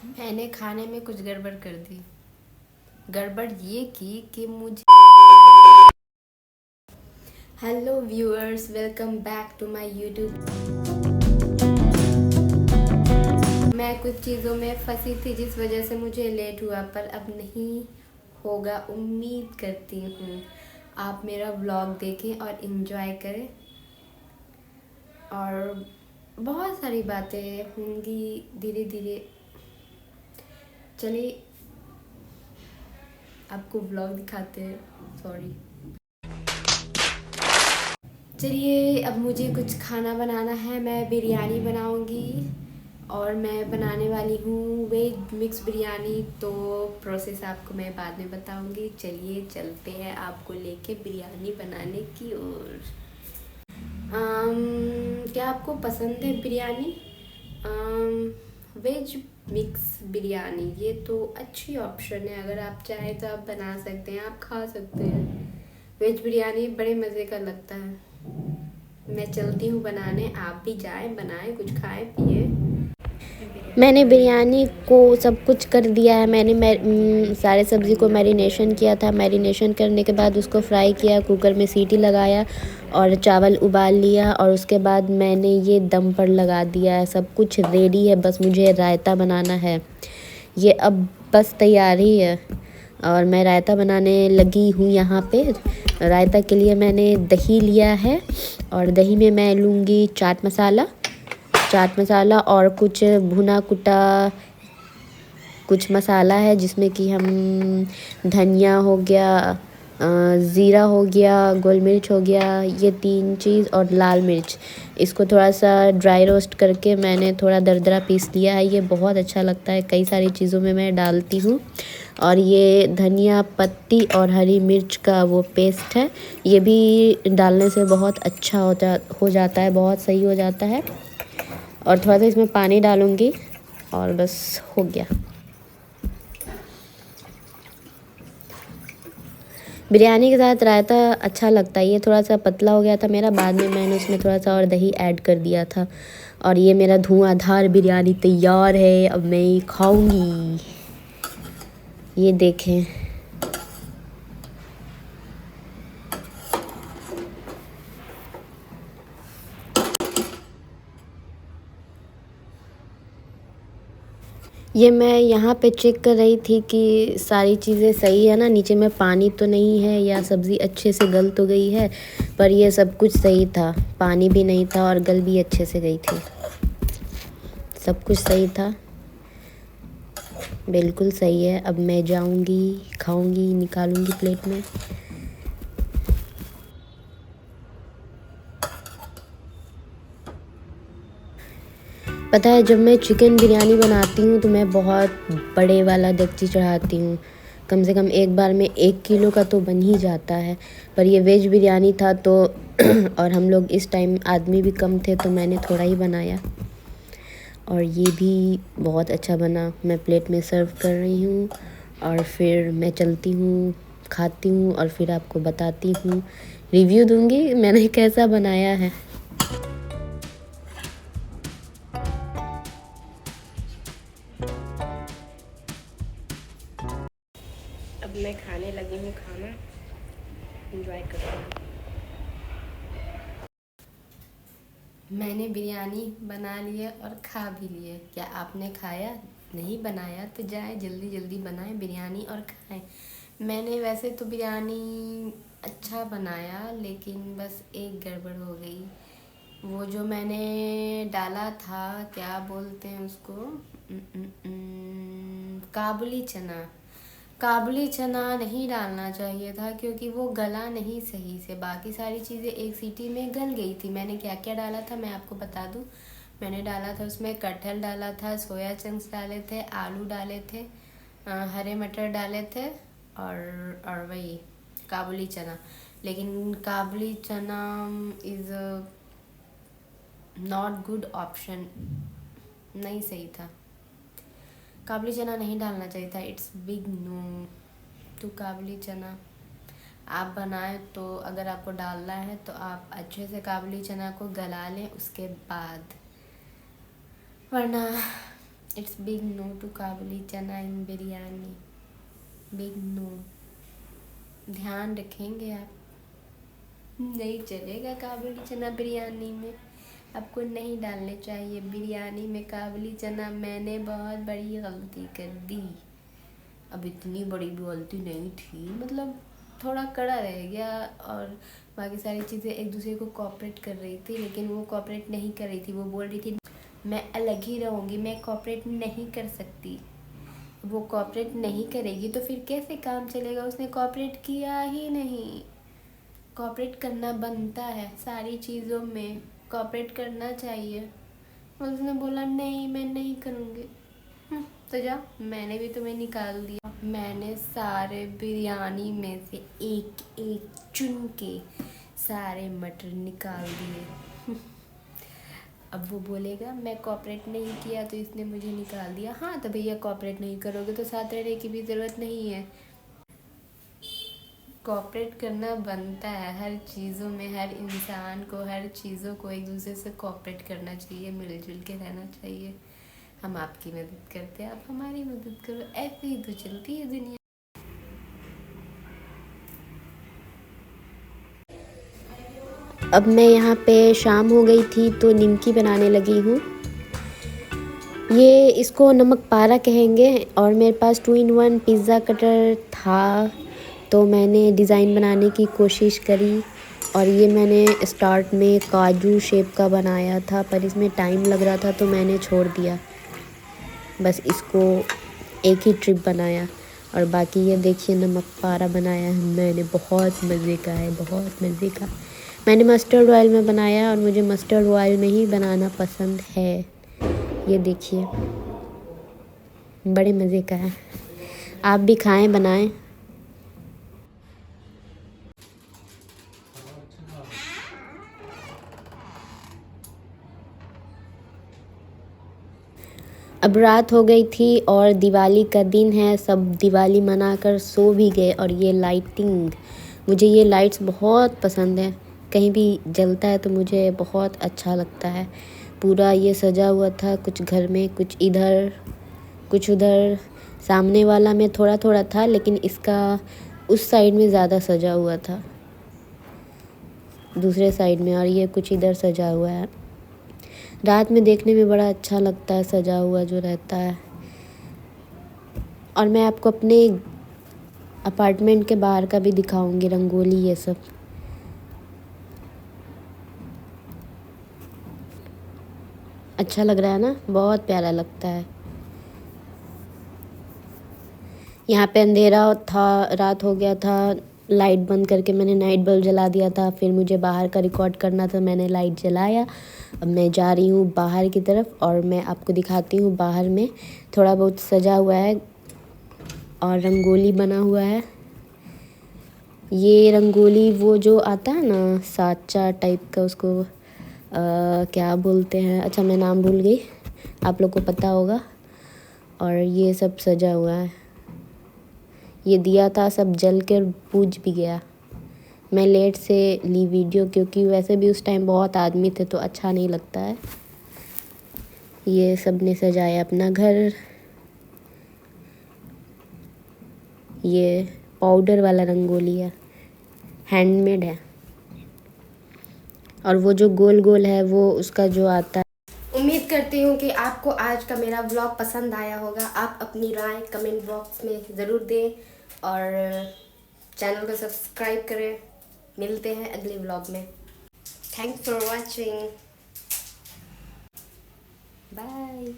मैंने खाने में कुछ गड़बड़ कर दी। गड़बड़ ये की कि मुझे hello viewers, welcome back to my YouTube. मैं कुछ चीज़ों में फंसी थी जिस वजह से मुझे लेट हुआ, पर अब नहीं होगा। उम्मीद करती हूँ आप मेरा व्लॉग देखें और इन्जॉय करें, और बहुत सारी बातें होंगी धीरे धीरे। चलिए आपको व्लॉग दिखाते हैं। सॉरी। चलिए अब मुझे कुछ खाना बनाना है। मैं बिरयानी बनाऊंगी और मैं बनाने वाली हूँ वेज मिक्स बिरयानी। तो प्रोसेस आपको मैं बाद में बताऊंगी। चलिए चलते हैं आपको लेके बिरयानी बनाने की ओर। क्या आपको पसंद है बिरयानी? वेज मिक्स बिरयानी ये तो अच्छी ऑप्शन है। अगर आप चाहें तो आप बना सकते हैं, आप खा सकते हैं। वेज बिरयानी बड़े मज़े का लगता है। मैं चलती हूँ बनाने, आप भी जाएं, बनाएं, कुछ खाएं पिए। मैंने बिरयानी को सब कुछ कर दिया है। मैंने सारे सब्ज़ी को मैरिनेशन किया था। मैरिनेशन करने के बाद उसको फ्राई किया, कुकर में सीटी लगाया और चावल उबाल लिया, और उसके बाद मैंने ये दम पर लगा दिया है। सब कुछ रेडी है, बस मुझे रायता बनाना है। ये अब बस तैयार ही है और मैं रायता बनाने लगी हूँ यहाँ पे। रायता के लिए मैंने दही लिया है और दही में मैं लूँगी चाट मसाला और कुछ भुना कुटा कुछ मसाला है, जिसमें कि हम धनिया हो गया, ज़ीरा हो गया, गोल मिर्च हो गया, ये 3 चीज़, और लाल मिर्च। इसको थोड़ा सा ड्राई रोस्ट करके मैंने थोड़ा दरदरा पीस लिया है। ये बहुत अच्छा लगता है, कई सारी चीज़ों में मैं डालती हूँ। और ये धनिया पत्ती और हरी मिर्च का वो पेस्ट है, ये भी डालने से बहुत अच्छा हो जाता है, बहुत सही हो जाता है। और थोड़ा सा इसमें पानी डालूँगी और बस हो गया। बिरयानी के साथ रायता अच्छा लगता है। ये थोड़ा सा पतला हो गया था मेरा, बाद में मैंने उसमें थोड़ा सा और दही ऐड कर दिया था। और ये मेरा धुआंधार बिरयानी तैयार है, अब मैं खाऊंगी। ये देखें। ये मैं यहाँ पे चेक कर रही थी कि सारी चीज़ें सही है ना, नीचे में पानी तो नहीं है या सब्ज़ी अच्छे से गल तो गई है। पर ये सब कुछ सही था, पानी भी नहीं था और गल भी अच्छे से गई थी। सब कुछ सही था, बिल्कुल सही है। अब मैं जाऊंगी, खाऊंगी, निकालूंगी प्लेट में। पता है, जब मैं चिकन बिरयानी बनाती हूँ तो मैं बहुत बड़े वाला डेगची चढ़ाती हूँ। कम से कम एक बार में 1 किलो का तो बन ही जाता है। पर ये वेज बिरयानी था तो और हम लोग इस टाइम आदमी भी कम थे, तो मैंने थोड़ा ही बनाया और ये भी बहुत अच्छा बना। मैं प्लेट में सर्व कर रही हूँ और फिर मैं चलती हूँ, खाती हूँ और फिर आपको बताती हूँ, रिव्यू दूँगी मैंने कैसा बनाया है। अब मैं खाने लगी हूँ, खाना एंजॉय करती हूँ। मैंने बिरयानी बना ली है और खा भी ली है। क्या आपने खाया? नहीं बनाया तो जाए जल्दी जल्दी बनाएं बिरयानी और खाएं। मैंने वैसे तो बिरयानी अच्छा बनाया, लेकिन बस एक गड़बड़ हो गई। वो जो मैंने डाला था, क्या बोलते हैं उसको, काबुली चना। काबुली चना नहीं डालना चाहिए था, क्योंकि वो गला नहीं सही से। बाकी सारी चीज़ें एक सीटी में गल गई थी। मैंने क्या क्या डाला था मैं आपको बता दूं। मैंने डाला था उसमें कटहल डाला था, सोया चंक्स डाले थे, आलू डाले थे, हरे मटर डाले थे, और वही काबुली चना। लेकिन काबुली चना इज़ नॉट गुड ऑप्शन, नहीं सही था। काबुली चना नहीं डालना चाहिए था। इट्स बिग नो टू काबुली चना। आप बनाएं तो अगर आपको डालना है तो आप अच्छे से काबुली चना को गला लें उसके बाद, वरना इट्स बिग नो टू काबुली चना इन बिरयानी, बिग नो। ध्यान रखेंगे आप, नहीं चलेगा काबुली चना बिरयानी में, आपको नहीं डालने चाहिए बिरयानी में काबुली चना। मैंने बहुत बड़ी गलती कर दी। अब इतनी बड़ी गलती नहीं थी, मतलब थोड़ा कड़ा रह गया, और बाकी सारी चीज़ें एक दूसरे को कोऑपरेट कर रही थी, लेकिन वो कोऑपरेट नहीं कर रही थी। वो बोल रही थी मैं अलग ही रहूँगी, मैं कोऑपरेट नहीं कर सकती। वो कोऑपरेट नहीं करेगी तो फिर कैसे काम चलेगा? उसने कोऑपरेट किया ही नहीं। कोऑपरेट करना बनता है, सारी चीज़ों में कोऑपरेट करना चाहिए। उसने बोला नहीं मैं नहीं करूँगी। तो जा, मैंने भी तुम्हें निकाल दिया। मैंने सारे बिरयानी में से एक एक चुन के सारे मटर निकाल दिए। अब वो बोलेगा मैं कोऑपरेट नहीं किया तो इसने मुझे निकाल दिया। हाँ तो भैया कोऑपरेट नहीं करोगे तो साथ रहने की भी ज़रूरत नहीं है। कोऑपरेट करना बनता है हर चीज़ों में, हर इंसान को, हर चीज़ों को एक दूसरे से कोऑपरेट करना चाहिए, मिलजुल के रहना चाहिए। हम आपकी मदद करते हैं, आप हमारी मदद करो, ऐसे ही तो चलती है दुनिया। अब मैं यहाँ पे शाम हो गई थी तो निमकी बनाने लगी हूँ। ये इसको नमक पारा कहेंगे, और मेरे पास 2-in-1 पिज़्ज़ा कटर था तो मैंने डिज़ाइन बनाने की कोशिश करी। और ये मैंने स्टार्ट में काजू शेप का बनाया था, पर इसमें टाइम लग रहा था तो मैंने छोड़ दिया। बस इसको एक ही ट्रिप बनाया, और बाकी ये देखिए नमक पारा बनाया है मैंने। बहुत मज़े का है, बहुत मज़े का। मैंने मस्टर्ड ऑयल में बनाया, और मुझे मस्टर्ड ऑयल में ही बनाना पसंद है। ये देखिए बड़े मज़े का है, आप भी खाएं, बनाएं। अब रात हो गई थी और दिवाली का दिन है, सब दिवाली मनाकर सो भी गए। और ये लाइटिंग, मुझे ये लाइट्स बहुत पसंद है, कहीं भी जलता है तो मुझे बहुत अच्छा लगता है। पूरा ये सजा हुआ था, कुछ घर में, कुछ इधर, कुछ उधर। सामने वाला में थोड़ा थोड़ा था, लेकिन इसका उस साइड में ज़्यादा सजा हुआ था, दूसरे साइड में, और ये कुछ इधर सजा हुआ है। रात में देखने में बड़ा अच्छा लगता है सजा हुआ जो रहता है। और मैं आपको अपने अपार्टमेंट के बाहर का भी दिखाऊंगी, रंगोली ये सब। अच्छा लग रहा है ना, बहुत प्यारा लगता है। यहाँ पे अंधेरा था, रात हो गया था, लाइट बंद करके मैंने नाइट बल्ब जला दिया था। फिर मुझे बाहर का रिकॉर्ड करना था, मैंने लाइट जलाया। अब मैं जा रही हूँ बाहर की तरफ, और मैं आपको दिखाती हूँ बाहर में थोड़ा बहुत सजा हुआ है और रंगोली बना हुआ है। ये रंगोली वो जो आता है ना साचा टाइप का, उसको क्या बोलते हैं, अच्छा मैं नाम भूल गई, आप लोग को पता होगा। और ये सब सजा हुआ है, ये दिया था, सब जल कर बुझ भी गया। मैं लेट से ली वीडियो, क्योंकि वैसे भी उस टाइम बहुत आदमी थे तो अच्छा नहीं लगता है। ये सब ने सजाया अपना घर। ये पाउडर वाला रंगोली है, हैंडमेड है। और वो जो गोल गोल है वो उसका जो आता है। उम्मीद करती हूँ कि आपको आज का मेरा व्लॉग पसंद आया होगा। आप अपनी राय कमेंट बॉक्स में ज़रूर दें, और चैनल को सब्सक्राइब करें। मिलते हैं अगले व्लॉग में। Thanks for watching, bye.